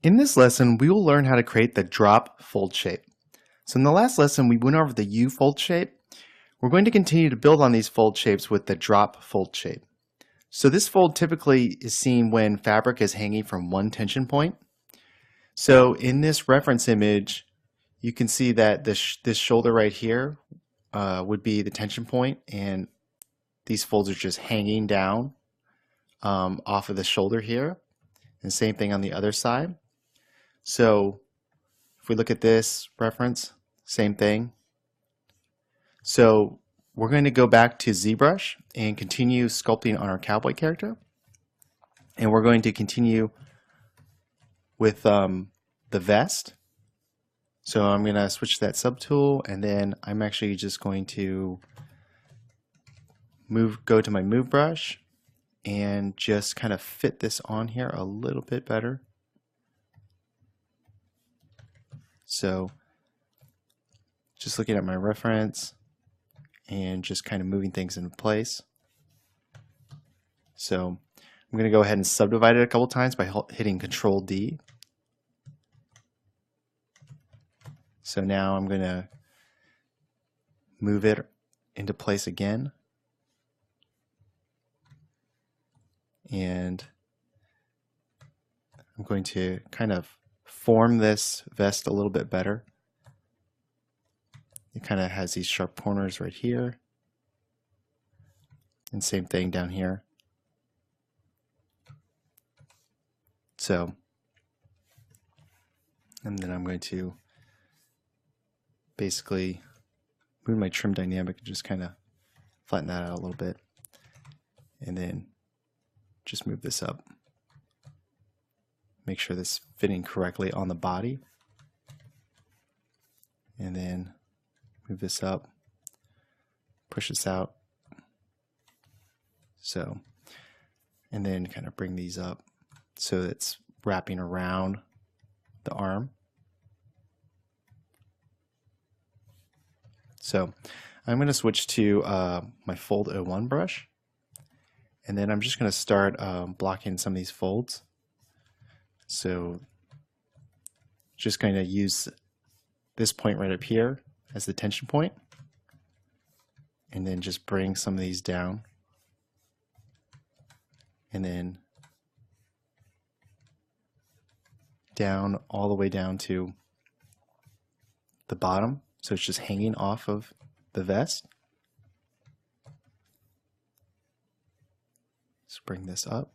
In this lesson, we will learn how to create the drop fold shape. So in the last lesson, we went over the U fold shape. We're going to continue to build on these fold shapes with the drop fold shape. So this fold typically is seen when fabric is hanging from one tension point. So in this reference image, you can see that this shoulder right here would be the tension point, and these folds are just hanging down off of the shoulder here. And same thing on the other side. So if we look at this reference, same thing. So we're going to go back to ZBrush and continue sculpting on our cowboy character. And we're going to continue with the vest. So I'm going to switch to that subtool, and then I'm actually just going to go to my move brush and just kind of fit this on here a little bit better. So just looking at my reference and just kind of moving things into place. So I'm going to go ahead and subdivide it a couple times by hitting Control D. So now I'm going to move it into place again. And I'm going to kind of form this vest a little bit better. It kind of has these sharp corners right here. And same thing down here. So, and then I'm going to basically move my trim dynamic and just kind of flatten that out a little bit. And then just move this up. Make sure this is fitting correctly on the body. And then move this up, push this out. So, and then kind of bring these up so it's wrapping around the arm. So I'm going to switch to my Fold 01 brush, and then I'm just going to start blocking some of these folds. So just going to use this point right up here as the tension point, and then just bring some of these down, and then down all the way down to the bottom, so it's just hanging off of the vest. Let's bring this up.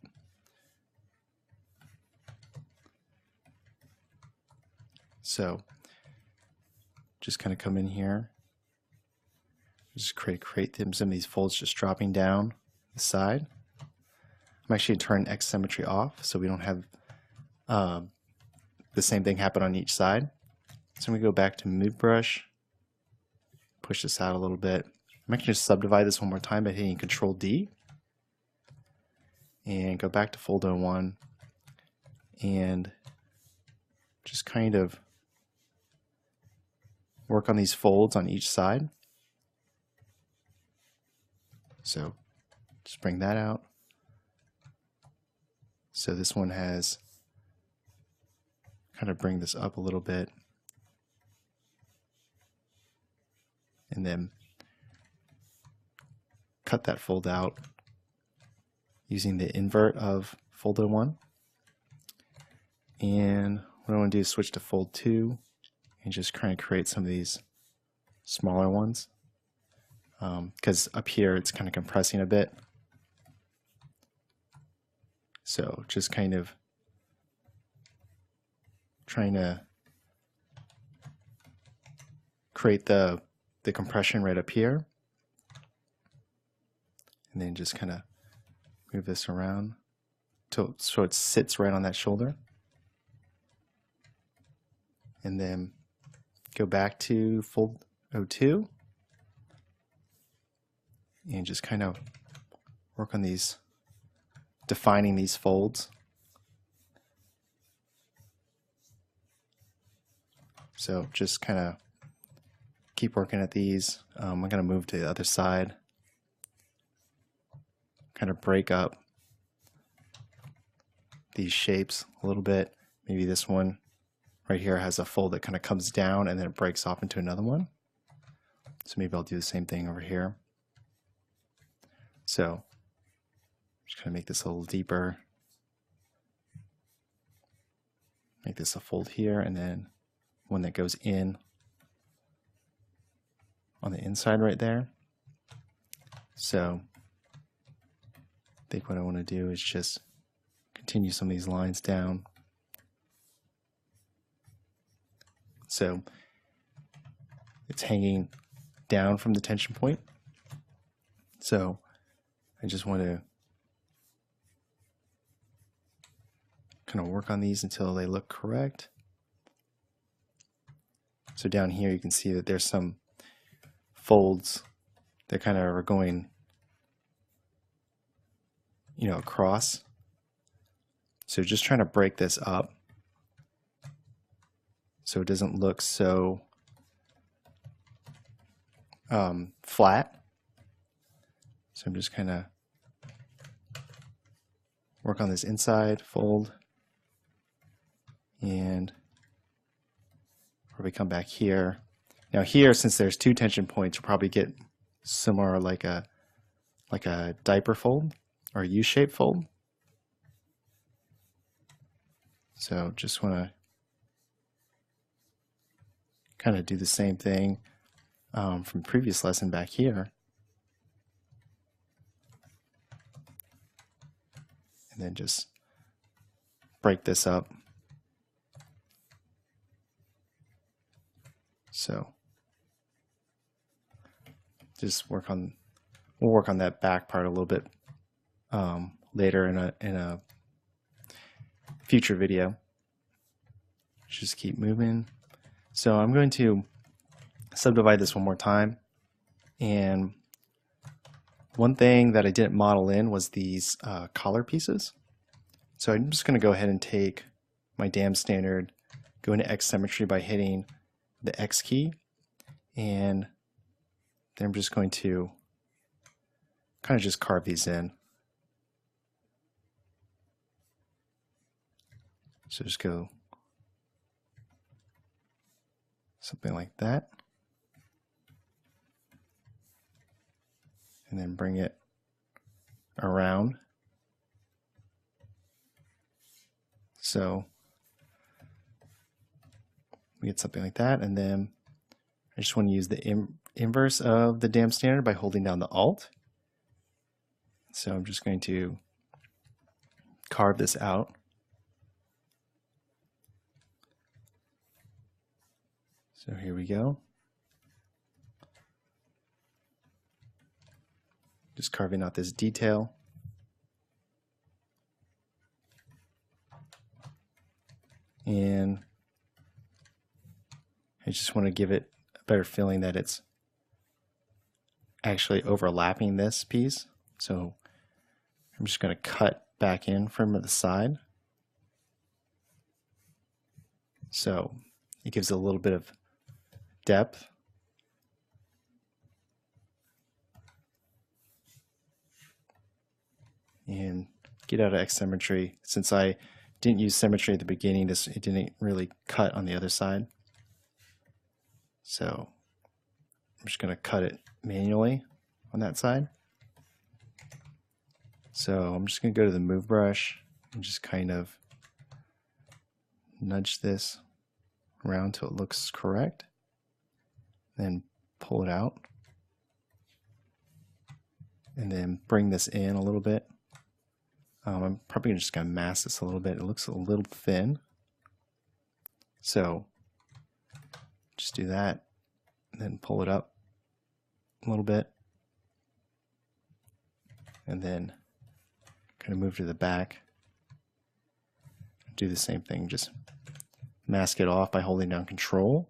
So just kind of come in here, just create some of these folds just dropping down the side. I'm actually going to turn X symmetry off so we don't have the same thing happen on each side. So I'm going to go back to move brush, push this out a little bit. I'm actually going to subdivide this one more time by hitting Control D, and go back to Fold 01 and just kind of work on these folds on each side. So just bring that out. So this one has, kind of bring this up a little bit, and then cut that fold out using the invert of Fold 01. And what I want to do is switch to Fold 2 and just kind of create some of these smaller ones, because up here it's kind of compressing a bit. So just kind of trying to create the compression right up here, and then just kind of move this around so it sits right on that shoulder, and then go back to Fold 02 and just kind of work on these, defining these folds. So just kind of keep working at these. I'm going to move to the other side, kind of break up these shapes a little bit, maybe this one right here has a fold that kind of comes down and then it breaks off into another one. So maybe I'll do the same thing over here. So I'm just going to make this a little deeper. Make this a fold here, and then one that goes in on the inside right there. So I think what I want to do is just continue some of these lines down. So it's hanging down from the tension point. So I just want to kind of work on these until they look correct. So down here you can see that there's some folds that kind of are going, you know, across. So just trying to break this up so it doesn't look so flat. So I'm just kind of work on this inside fold, and probably come back here. Now here, since there's two tension points, you'll probably get similar like a diaper fold or a U-shaped fold. So just want to kind of do the same thing from previous lesson back here. And then just break this up. So just we'll work on that back part a little bit later in a future video. Just keep moving. So I'm going to subdivide this one more time, and one thing that I didn't model in was these collar pieces. So I'm just going to go ahead and take my dam standard, go into X symmetry by hitting the X key, and then I'm just going to kind of just carve these in. So just go something like that, and then bring it around. So we get something like that, and then I just want to use the inverse of the dam standard by holding down the Alt. So I'm just going to carve this out. So here we go. Just carving out this detail. And I just want to give it a better feeling that it's actually overlapping this piece. So I'm just going to cut back in from the side. So it gives a little bit of depth. And get out of X symmetry. Since I didn't use symmetry at the beginning, it didn't really cut on the other side. So I'm just going to cut it manually on that side. So I'm just going to go to the move brush and just kind of nudge this around till it looks correct. Then pull it out. And then bring this in a little bit. I'm probably just going to mask this a little bit. It looks a little thin. So just do that. And then pull it up a little bit. And then kind of move to the back. Do the same thing. Just mask it off by holding down Control.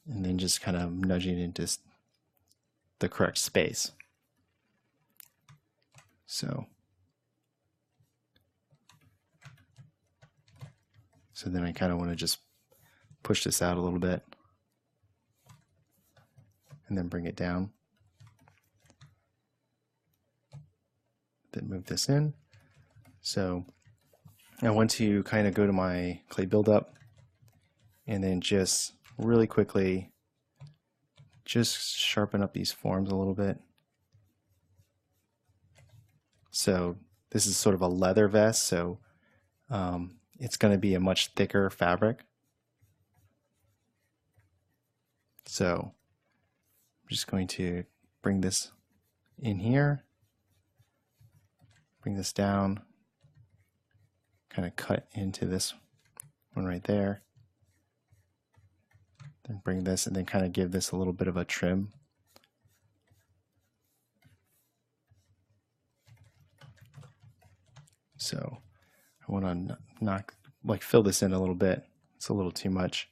And then just kind of nudging it into the correct space. So then I kind of want to just push this out a little bit and then bring it down. Then move this in. So I want to kind of go to my clay buildup and then just really quickly just sharpen up these forms a little bit. So this is sort of a leather vest, so it's going to be a much thicker fabric. So I'm just going to bring this in here, bring this down, kind of cut into this one right there, then bring this and then kind of give this a little bit of a trim. So I want to fill this in a little bit. It's a little too much.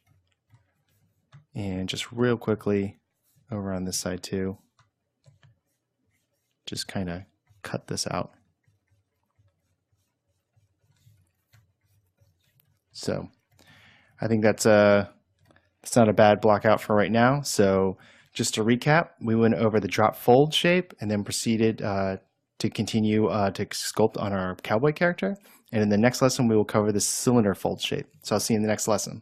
And just real quickly over on this side too, just kind of cut this out. So I think that's not a bad block out for right now. So just to recap, we went over the drop fold shape and then proceeded to continue to sculpt on our cowboy character. And in the next lesson, we will cover the cylinder fold shape. So I'll see you in the next lesson.